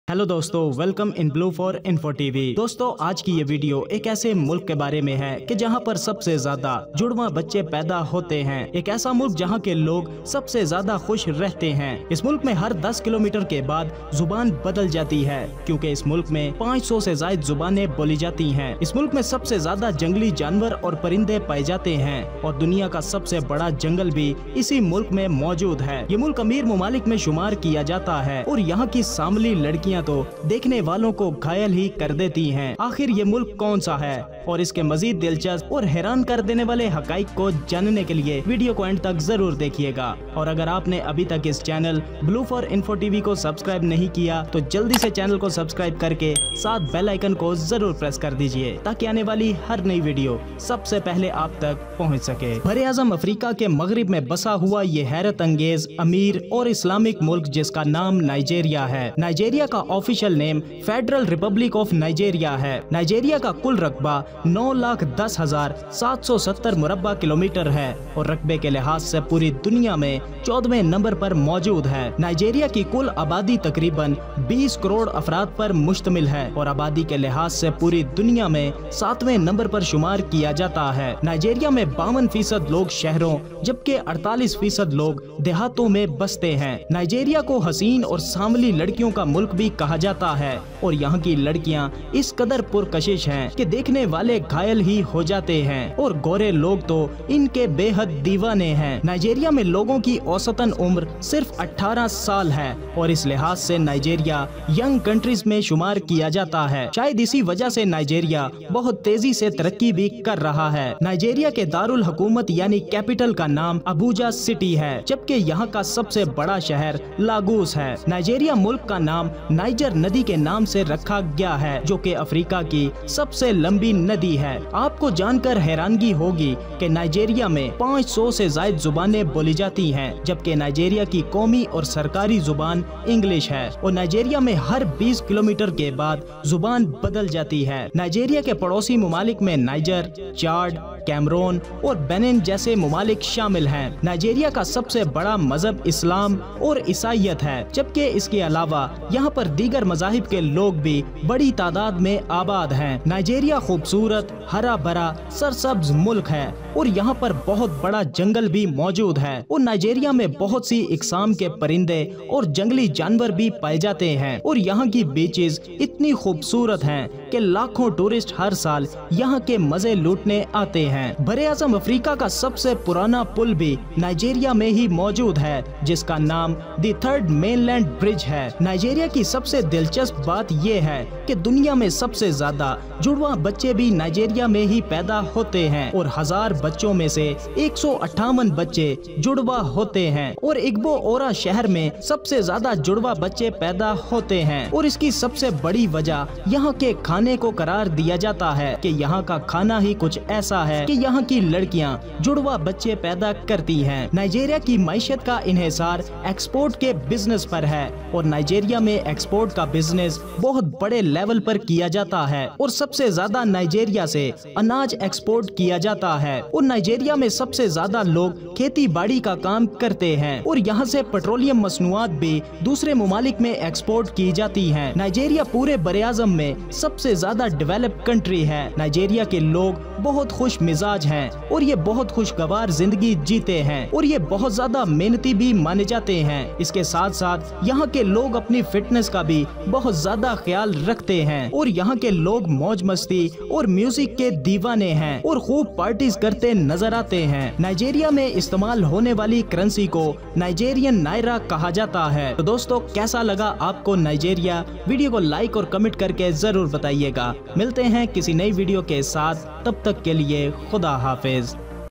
Hello दोस्तों, welcome in blue for info TV. दोस्तों, आज की ये वीडियो एक ऐसे मुल्क के बारे में है कि जहां पर सबसे ज्यादा जुड़वा बच्चे पैदा होते हैं। एक ऐसा मुल्क जहां के लोग सबसे ज्यादा खुश रहते हैं। इस मुल्क में हर 10 किलोमीटर के बाद जुबान बदल जाती है, क्योंकि इस मुल्क में 500 से ज्यादा जुबानें बोली जाती हैं। इस मुल्क में सबसे ज्यादा जंगली जानवर और परिंदे पाए जाते हैं और दुनिया का सबसे बड़ा जंगल भी इसी मुल्क में मौजूद है। ये मुल्क अमीर ममालिक में शुमार किया जाता है और यहाँ की सांवली लड़कियाँ तो देखने वालों को घायल ही कर देती हैं। आखिर ये मुल्क कौन सा है और इसके मजीद दिलचस्प और हैरान कर देने वाले हकाइक को जानने के लिए वीडियो को एंड तक जरूर देखिएगा। और अगर आपने अभी तक इस channel blue for info TV को सब्सक्राइब नहीं किया तो जल्दी से चैनल को सब्सक्राइब करके साथ बेल आइकन को जरूर प्रेस कर दीजिए, ताकि आने वाली हर नई वीडियो सबसे पहले आप तक पहुँच सके। बरे आज़म अफ्रीका के मगरिब में बसा हुआ ये हैरत अंगेज, अमीर और इस्लामिक मुल्क जिसका नाम नाइजेरिया है। नाइजेरिया का official name federal Republic of Nigeria है। नाइजेरिया का कुल रकबा 9,10,770 मुरब्बा किलोमीटर है और रकबे के लिहाज से पूरी दुनिया में 14वें नंबर पर मौजूद है। नाइजेरिया की कुल आबादी तकरीबन 20 करोड़ अफराद पर मुश्तमिल है और आबादी के लिहाज से पूरी दुनिया में 7वें नंबर पर शुमार किया जाता है। नाइजेरिया में 52% लोग शहरों जबकि 48% लोग देहातों में बसते हैं। नाइजेरिया को हसीन और सांवली लड़कियों का मुल्क भी कहा जाता है और यहाँ की लड़कियाँ इस कदर पुरकशिश हैं कि देखने वाले घायल ही हो जाते हैं और गोरे लोग तो इनके बेहद दीवाने हैं। नाइजेरिया में लोगों की औसतन उम्र सिर्फ 18 साल है और इस लिहाज से नाइजेरिया यंग कंट्रीज में शुमार किया जाता है। शायद इसी वजह से नाइजेरिया बहुत तेजी से तरक्की भी कर रहा है। नाइजेरिया के दारुल हुकूमत यानी कैपिटल का नाम अबूजा सिटी है, जबकि यहाँ का सबसे बड़ा शहर लागोस है। नाइजेरिया मुल्क का नाम नाइजर नदी के नाम से रखा गया है, जो कि अफ्रीका की सबसे लंबी नदी है। आपको जानकर हैरानगी होगी कि नाइजेरिया में 500 से ज्यादा जुबानें बोली जाती हैं, जबकि नाइजेरिया की कौमी और सरकारी जुबान इंग्लिश है और नाइजेरिया में हर 20 किलोमीटर के बाद जुबान बदल जाती है। नाइजेरिया के पड़ोसी ममालिक में नाइजर, चाड, कैमरून और बेनिन जैसे ममालिक शामिल हैं। नाइजेरिया का सबसे बड़ा मजहब इस्लाम और ईसाईयत है, जबकि इसके अलावा यहाँ पर दीगर मजाहिब के लोग भी बड़ी तादाद में आबाद हैं। नाइजेरिया खूबसूरत, हरा भरा, सरसब्ज मुल्क है और यहाँ पर बहुत बड़ा जंगल भी मौजूद है और नाइजेरिया में बहुत सी इकसाम के परिंदे और जंगली जानवर भी पाए जाते हैं और यहाँ की बीचेस इतनी खूबसूरत हैं कि लाखों टूरिस्ट हर साल यहाँ के मजे लूटने आते हैं। बरे आज़म अफ्रीका का सबसे पुराना पुल भी नाइजेरिया में ही मौजूद है, जिसका नाम द थर्ड मेनलैंड ब्रिज है। नाइजेरिया की सबसे दिलचस्प बात यह है कि दुनिया में सबसे ज्यादा जुड़वा बच्चे भी नाइजेरिया में ही पैदा होते हैं और 1000 बच्चों में से 158 बच्चे जुड़वा होते हैं और इग्बो ओरा शहर में सबसे ज्यादा जुड़वा बच्चे पैदा होते हैं और इसकी सबसे बड़ी वजह यहाँ के खाने को करार दिया जाता है कि यहाँ का खाना ही कुछ ऐसा है कि यहाँ की लड़कियाँ जुड़वा बच्चे पैदा करती हैं। नाइजेरिया की मईशत का इन्हिसार एक्सपोर्ट के बिजनेस पर है और नाइजेरिया में एक्सपोर्ट का बिजनेस बहुत बड़े लेवल पर किया जाता है और सबसे ज्यादा नाइजेरिया से अनाज एक्सपोर्ट किया जाता है और नाइजेरिया में सबसे ज्यादा लोग खेती बाड़ी का काम करते हैं और यहाँ से पेट्रोलियम मसनूआत भी दूसरे ममालिक में एक्सपोर्ट की जाती हैं। नाइजेरिया पूरे बरे आज़म में सबसे ज्यादा डेवलप्ड कंट्री है। नाइजेरिया के लोग बहुत खुश मिजाज हैं और ये बहुत खुशगवार जिंदगी जीते हैं और ये बहुत ज्यादा मेहनती भी माने जाते हैं। इसके साथ साथ यहाँ के लोग अपनी फिटनेस का भी बहुत ज्यादा ख्याल रखते हैं और यहाँ के लोग मौज मस्ती और म्यूजिक के दीवाने हैं और खूब पार्टीज करते नजर आते हैं। नाइजेरिया में इस्तेमाल होने वाली करेंसी को नाइजेरियन नायरा कहा जाता है। तो दोस्तों, कैसा लगा आपको नाइजेरिया? वीडियो को लाइक और कमेंट करके जरूर बताइएगा। मिलते हैं किसी नई वीडियो के साथ, तब तक के लिए खुदा हाफिज।